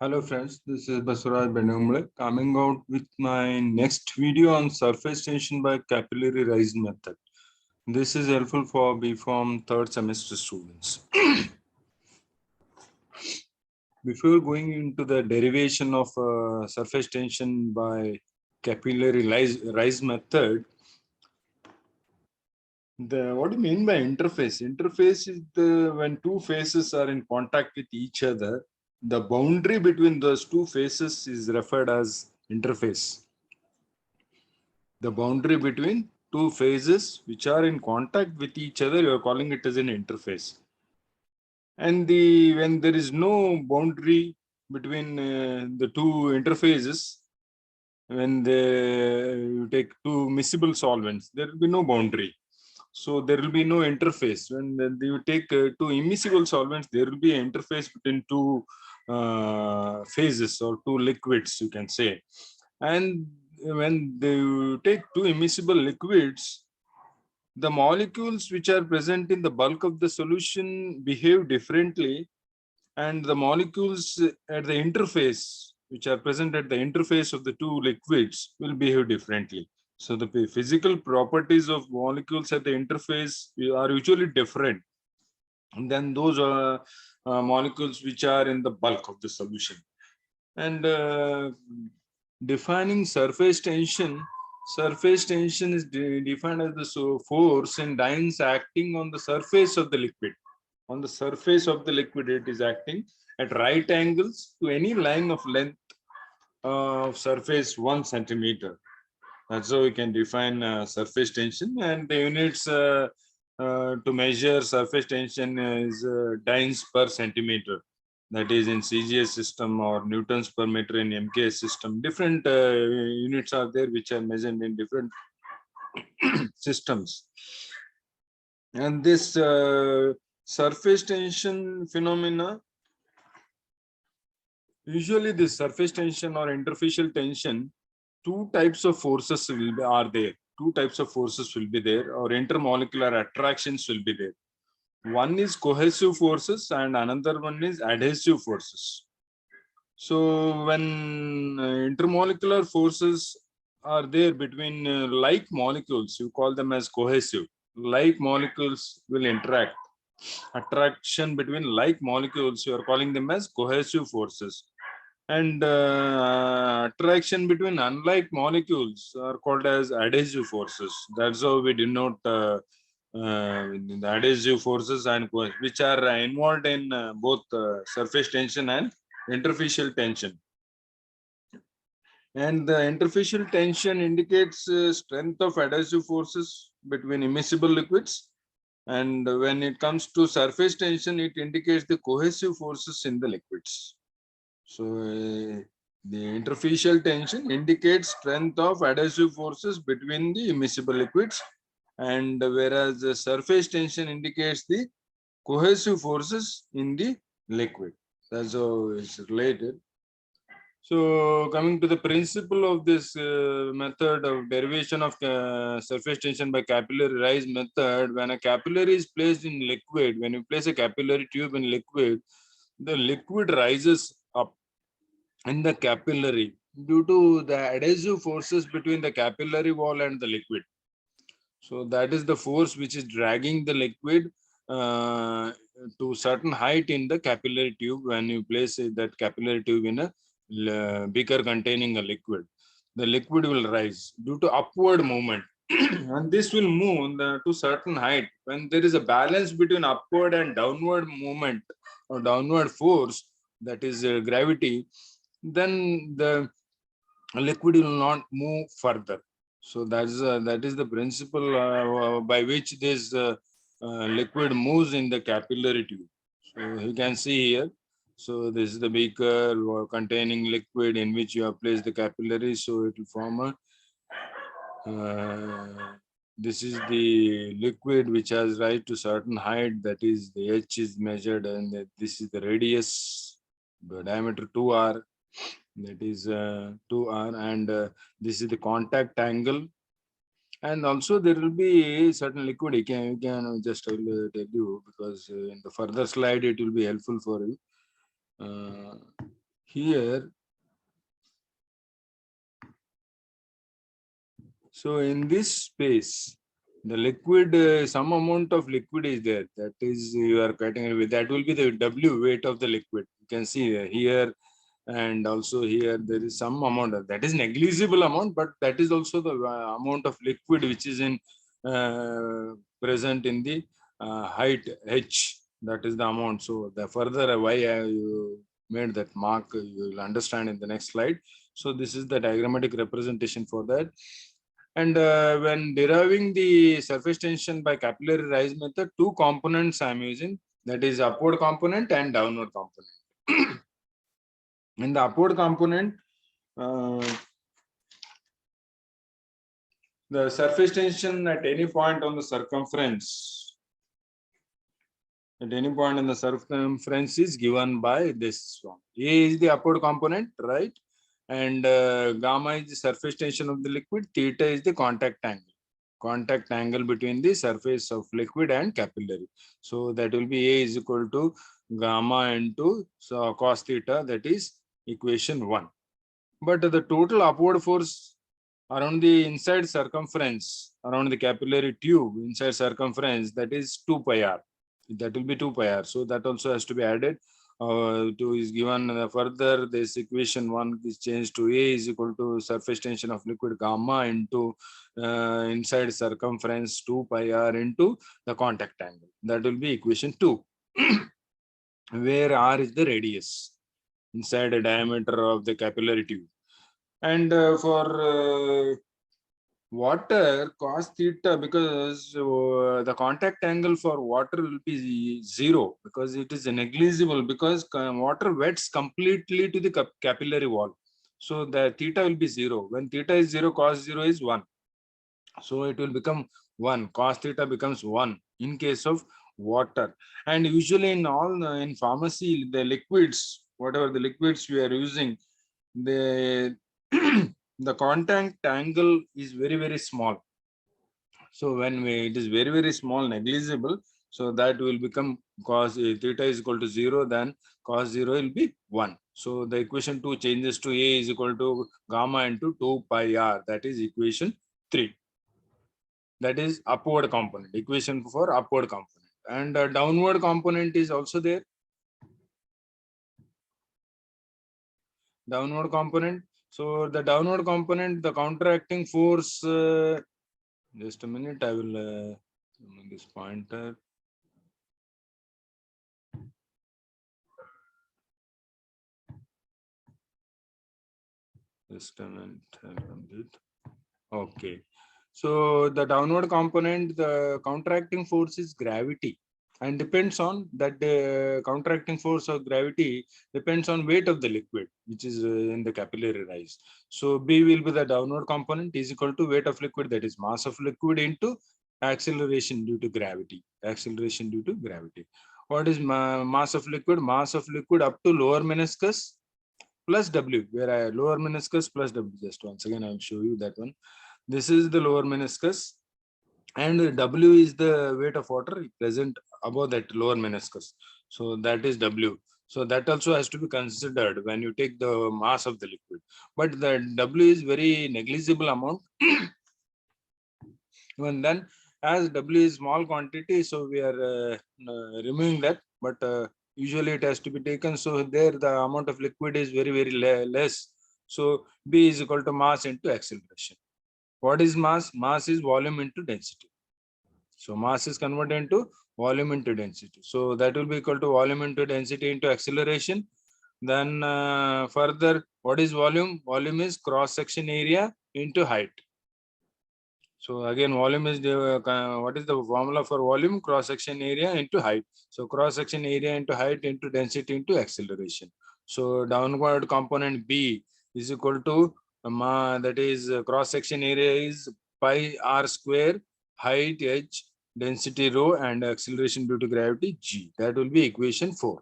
Hello friends, this is Basuraj Benamule coming out with my next video on surface tension by capillary rise method. This is helpful for B.Pharm third semester students. Before going into the derivation of surface tension by capillary rise method, what do you mean by interface? Interface is when two faces are in contact with each other. The boundary between those two faces is referred as interface. The boundary between two phases which are in contact with each other, you are calling it as an interface. And when there is no boundary between the two interfaces, when you take two miscible solvents, there will be no boundary. So there will be no interface. When you take two immiscible solvents, there will be an interface between two phases or two liquids, you can say. And when you take two immiscible liquids, the molecules which are present in the bulk of the solution behave differently, and the molecules at the interface, which are present at the interface of the two liquids, will behave differently. So the physical properties of molecules at the interface are usually different than those molecules which are in the bulk of the solution. And defining surface tension is defined as the force in dynes acting on the surface of the liquid. On the surface of the liquid, it is acting at right angles to any line of length of surface 1 centimeter. That's how we can define surface tension, and the units to measure surface tension is dynes per centimeter. That is in CGS system or newtons per meter in MKS system. Different units are there which are measured in different systems. And this surface tension phenomena, usually this surface tension or interfacial tension, two types of forces are there. Two types of forces will be there, or intermolecular attractions will be there. One is cohesive forces and another one is adhesive forces. So when intermolecular forces are there between like molecules, you call them as cohesive. Like molecules will interact. Attraction between like molecules, you are calling them as cohesive forces. And attraction between unlike molecules are called as adhesive forces. That's how we denote the adhesive forces, and which are involved in both surface tension and interfacial tension. And the interfacial tension indicates strength of adhesive forces between immiscible liquids. And when it comes to surface tension, it indicates the cohesive forces in the liquids. So the interfacial tension indicates strength of adhesive forces between the immiscible liquids, and whereas the surface tension indicates the cohesive forces in the liquid. That's how it's related. So coming to the principle of this method of derivation of surface tension by capillary rise method, when a capillary is placed in liquid, when you place a capillary tube in liquid, the liquid rises up in the capillary due to the adhesive forces between the capillary wall and the liquid. So that is the force which is dragging the liquid to certain height in the capillary tube. When you place that capillary tube in a beaker containing a liquid, the liquid will rise due to upward movement. And this will move to certain height. When there is a balance between upward and downward movement or downward force, that is gravity, then the liquid will not move further. So that is the principle by which this liquid moves in the capillary tube. So you can see here. So this is the beaker containing liquid in which you have placed the capillary. So it will form a this is the liquid which has rise to certain height, that is the h is measured, and this is the radius, the diameter 2r, that is 2r, and this is the contact angle. And also there will be certain liquid, you can just tell you, because in the further slide it will be helpful for you. here, so in this space, the liquid, some amount of liquid is there. That is, you are cutting with. That will be the W weight of the liquid. You can see here and also here there is some amount of, that is negligible amount, but that is also the amount of liquid which is in present in the height H. That is the amount. So the further why you made that mark, you will understand in the next slide. So this is the diagrammatic representation for that. And when deriving the surface tension by capillary rise method, two components I am using, that is upward component and downward component. In the upward component, the surface tension at any point on the circumference, is given by this one. A is the upward component, right? And gamma is the surface tension of the liquid, theta is the contact angle between the surface of liquid and capillary. So that will be A is equal to gamma into cos theta, that is equation 1. But the total upward force around the inside circumference, around the capillary tube inside circumference, that is 2 pi r. That will be 2 pi r. So that also has to be added. To is given further, this equation 1 is changed to A is equal to surface tension of liquid gamma into inside circumference 2 pi r into the contact angle. That will be equation 2, where r is the radius inside a diameter of the capillary tube. And for water, cos theta, because the contact angle for water will be 0 because it is negligible, because water wets completely to the capillary wall. So the theta will be 0. When theta is 0, cos 0 is 1. So it will become 1. Cos theta becomes 1 in case of water. And usually in all in pharmacy, the liquids, whatever the liquids we are using, the the contact angle is very small. So when it is very small, negligible, so that will become cos theta is equal to 0, then cos 0 will be 1. So the equation 2 changes to A is equal to gamma into 2 pi r. That is equation 3. That is upward component, equation for upward component. And downward component is also there. Downward component. So the downward component, the counteracting force, just a minute, I will this pointer. Just a minute. Okay. So the downward component, the counteracting force is gravity, and depends on that the counteracting force of gravity depends on weight of the liquid, which is in the capillary rise. So B will be the downward component is equal to weight of liquid, that is mass of liquid, into acceleration due to gravity. Acceleration due to gravity. What is mass of liquid? Mass of liquid up to lower meniscus plus W, where I lower meniscus plus W. Just once again, I will show you that one. This is the lower meniscus, and W is the weight of water present above that lower meniscus. So that is W. So that also has to be considered when you take the mass of the liquid. But the W is very negligible amount. Even then, as W is small quantity, so we are removing that. But usually it has to be taken. So there the amount of liquid is very less. So B is equal to mass into acceleration. What is mass? Mass is volume into density. So mass is converted into volume into density. So that will be equal to volume into density into acceleration. Then further, what is volume? Volume is cross-section area into height. So again, volume is what is the formula for volume? Cross-section area into height. So cross-section area into height into density into acceleration. So downward component B is equal to that is cross-section area is pi r square, height h, density rho, and acceleration due to gravity g. That will be equation 4.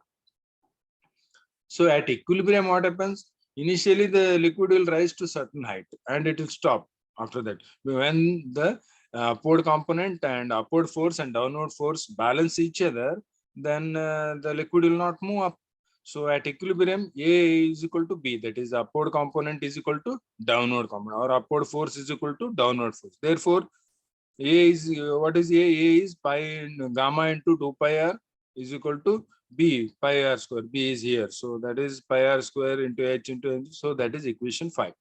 So at equilibrium, what happens? Initially, the liquid will rise to certain height and it will stop after that. When the upward component and upward force and downward force balance each other, then the liquid will not move up. So at equilibrium, A is equal to B, that is upward component is equal to downward component, or upward force is equal to downward force. Therefore, A is, what is A? A is pi gamma into 2 pi r is equal to B pi r square. B is here. So that is pi r square into H into H. So that is equation 5.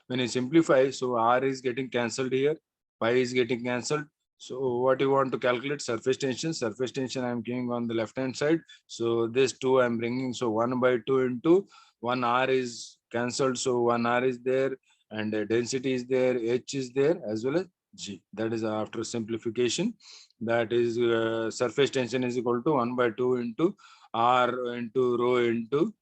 When you simplify, so R is getting cancelled here, pi is getting cancelled. So what you want to calculate? Surface tension. Surface tension I am giving on the left hand side. So this 2 I am bringing. So 1 by 2 into 1 R is cancelled. So 1 R is there, and density is there, H is there, as well as G. That is after simplification. That is surface tension is equal to 1 by 2 into R into rho into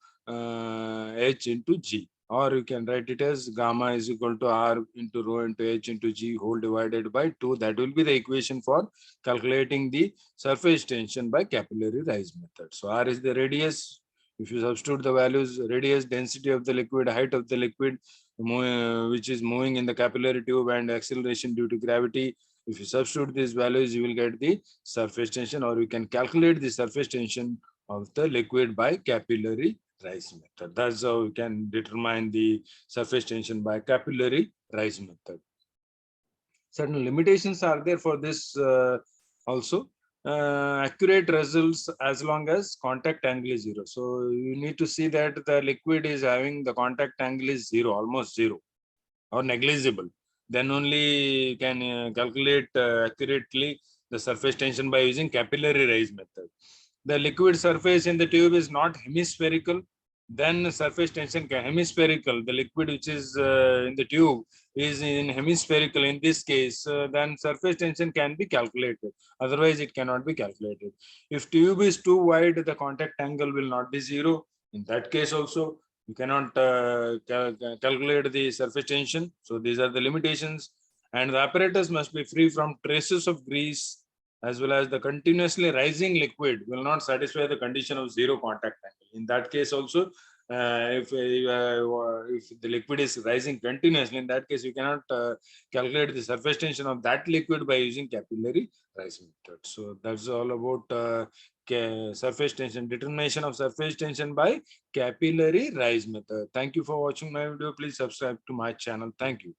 H into G. Or you can write it as gamma is equal to R into rho into H into G whole divided by 2. That will be the equation for calculating the surface tension by capillary rise method. So R is the radius. If you substitute the values, radius, density of the liquid, height of the liquid, which is moving in the capillary tube, and acceleration due to gravity, if you substitute these values, you will get the surface tension, or you can calculate the surface tension of the liquid by capillary rise method. That's how you can determine the surface tension by capillary rise method. Certain limitations are there for this also. Accurate results as long as contact angle is 0. So you need to see that the liquid is having the contact angle is 0, almost 0 or negligible. Then only you can calculate accurately the surface tension by using capillary rise method. The liquid surface in the tube is not hemispherical, then surface tension hemispherical. The liquid which is in the tube is in hemispherical. In this case, then surface tension can be calculated. Otherwise, it cannot be calculated. If tube is too wide, the contact angle will not be 0. In that case also, you cannot calculate the surface tension. So these are the limitations. And the apparatus must be free from traces of grease, as well as the continuously rising liquid will not satisfy the condition of 0 contact angle. In that case also, if the liquid is rising continuously, in that case you cannot calculate the surface tension of that liquid by using capillary rise method. So that's all about surface tension, determination of surface tension by capillary rise method. Thank you for watching my video. Please subscribe to my channel. Thank you.